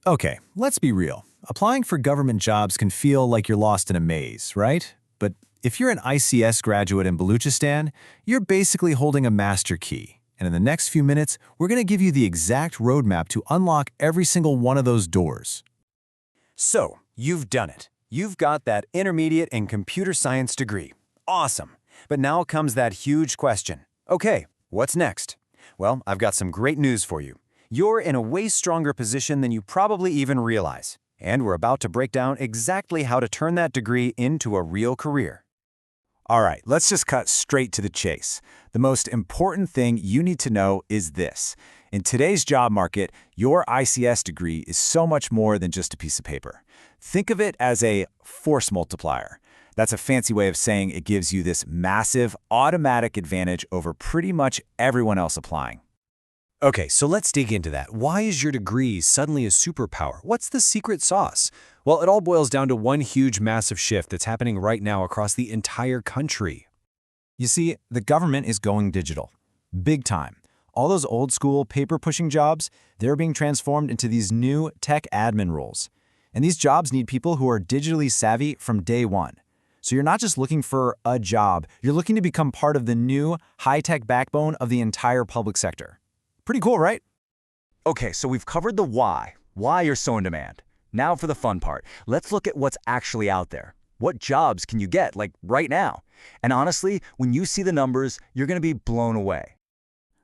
Okay, let's be real. Applying for government jobs can feel like you're lost in a maze, right? But if you're an ICS graduate in Balochistan, you're basically holding a master key. And in the next few minutes, we're going to give you the exact roadmap to unlock every single one of those doors. So, you've done it. You've got that intermediate in computer science degree. Awesome. But now comes that huge question. Okay, what's next? Well, I've got some great news for you. You're in a way stronger position than you probably even realize. And we're about to break down exactly how to turn that degree into a real career. All right, let's just cut straight to the chase. The most important thing you need to know is this. In today's job market, your ICS degree is so much more than just a piece of paper. Think of it as a force multiplier. That's a fancy way of saying it gives you this massive automatic advantage over pretty much everyone else applying. Okay, so let's dig into that. Why is your degree suddenly a superpower? What's the secret sauce? Well, it all boils down to one huge massive shift that's happening right now across the entire country. You see, the government is going digital. Big time. All those old school paper-pushing jobs, they're being transformed into these new tech admin roles. And these jobs need people who are digitally savvy from day one. So you're not just looking for a job, you're looking to become part of the new high-tech backbone of the entire public sector. Pretty cool, right? Okay, so we've covered the why you're so in demand. Now for the fun part. Let's look at what's actually out there. What jobs can you get, like right now? And honestly, when you see the numbers, you're going to be blown away.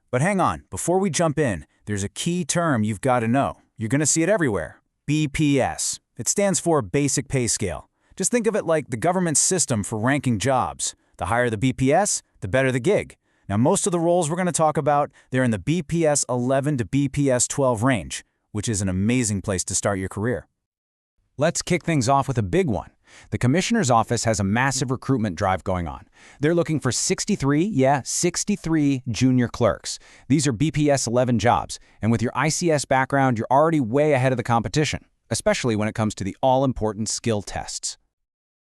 But hang on, before we jump in, there's a key term you've got to know. You're going to see it everywhere. BPS. It stands for Basic Pay Scale. Just think of it like the government system for ranking jobs. The higher the BPS, the better the gig. Now, most of the roles we're going to talk about, they're in the BPS 11 to BPS 12 range, which is an amazing place to start your career. Let's kick things off with a big one. The Commissioner's Office has a massive recruitment drive going on. They're looking for 63 junior clerks. These are BPS 11 jobs, and with your ICS background, you're already way ahead of the competition, especially when it comes to the all-important skill tests.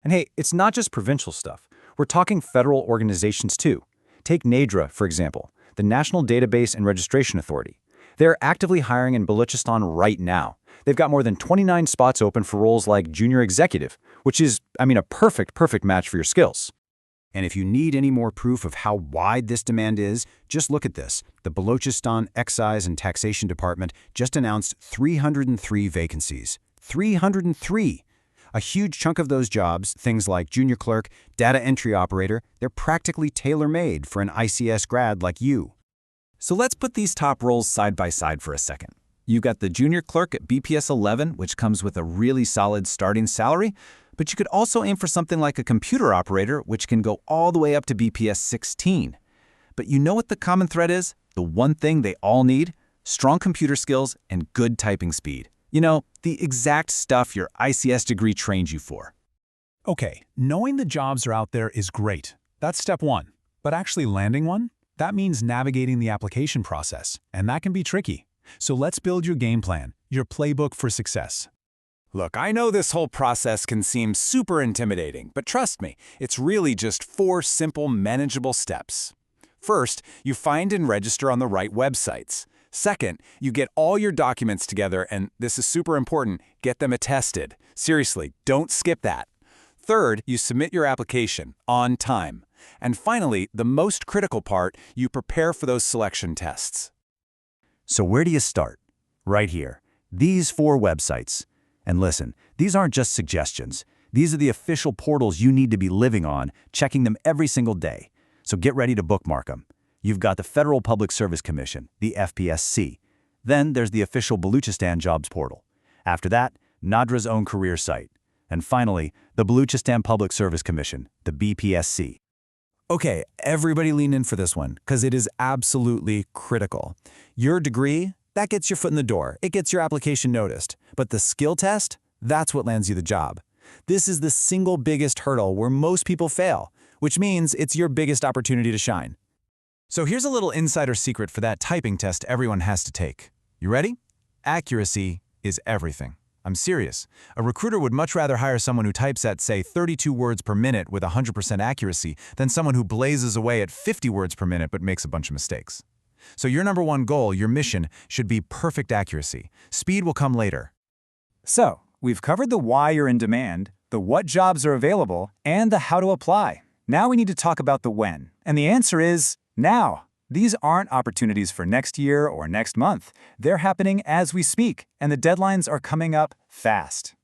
And hey, it's not just provincial stuff. We're talking federal organizations too. Take NADRA, for example, the National Database and Registration Authority. They're actively hiring in Balochistan right now. They've got more than 29 spots open for roles like junior executive, which is, a perfect match for your skills. And if you need any more proof of how wide this demand is, just look at this. The Balochistan Excise and Taxation Department just announced 303 vacancies. 303! A huge chunk of those jobs, things like junior clerk, data entry operator, they're practically tailor-made for an ICS grad like you. So let's put these top roles side by side for a second. You've got the junior clerk at BPS 11, which comes with a really solid starting salary, but you could also aim for something like a computer operator, which can go all the way up to BPS 16. But you know what the common thread is? The one thing they all need? Strong computer skills and good typing speed. You know, the exact stuff your ICS degree trained you for. Okay, knowing the jobs are out there is great. That's step one. But actually landing one? That means navigating the application process, and that can be tricky. So let's build your game plan, your playbook for success. Look, I know this whole process can seem super intimidating, but trust me, it's really just 4 simple, manageable steps. First, you find and register on the right websites. Second, you get all your documents together, and this is super important, get them attested. Seriously, don't skip that. Third, you submit your application on time. And finally, the most critical part, you prepare for those selection tests. So where do you start? Right here. These 4 websites. And listen, these aren't just suggestions. These are the official portals you need to be living on, checking them every single day. So get ready to bookmark them. You've got the Federal Public Service Commission, the FPSC. Then there's the official Balochistan Jobs Portal. After that, NADRA's own career site. And finally, the Balochistan Public Service Commission, the BPSC. Okay, everybody lean in for this one, because it is absolutely critical. Your degree, that gets your foot in the door. It gets your application noticed. But the skill test, that's what lands you the job. This is the single biggest hurdle where most people fail, which means it's your biggest opportunity to shine. So here's a little insider secret for that typing test everyone has to take. You ready? Accuracy is everything. I'm serious. A recruiter would much rather hire someone who types at, say, 32 words per minute with 100% accuracy than someone who blazes away at 50 words per minute but makes a bunch of mistakes. So your number one goal, your mission, should be perfect accuracy. Speed will come later. So, we've covered the why you're in demand, the what jobs are available, and the how to apply. Now we need to talk about the when. And the answer is now. These aren't opportunities for next year or next month. They're happening as we speak, and the deadlines are coming up fast.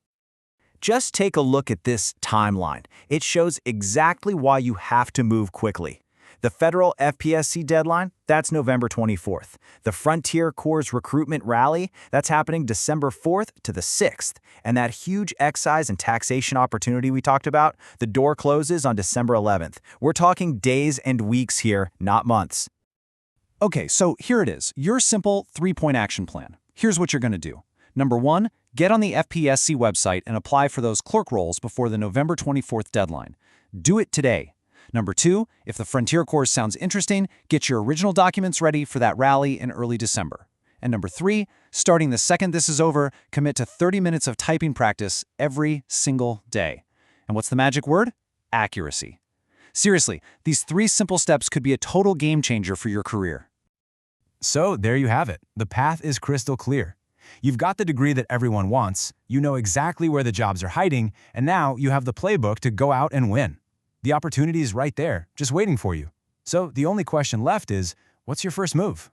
Just take a look at this timeline. It shows exactly why you have to move quickly. The federal FPSC deadline, that's November 24th. The Frontier Corps Recruitment Rally, that's happening December 4th to the 6th. And that huge excise and taxation opportunity we talked about, the door closes on December 11th. We're talking days and weeks here, not months. Okay, so here it is, your simple 3-point action plan. Here's what you're going to do. Number 1, get on the FPSC website and apply for those clerk roles before the November 24th deadline. Do it today. Number 2, if the Frontier Corps sounds interesting, get your original documents ready for that rally in early December. And number 3, starting the second this is over, commit to 30 minutes of typing practice every single day. And what's the magic word? Accuracy. Seriously, these 3 simple steps could be a total game changer for your career. So there you have it. The path is crystal clear. You've got the degree that everyone wants, you know exactly where the jobs are hiding, and now you have the playbook to go out and win. The opportunity is right there, just waiting for you. So the only question left is, what's your first move?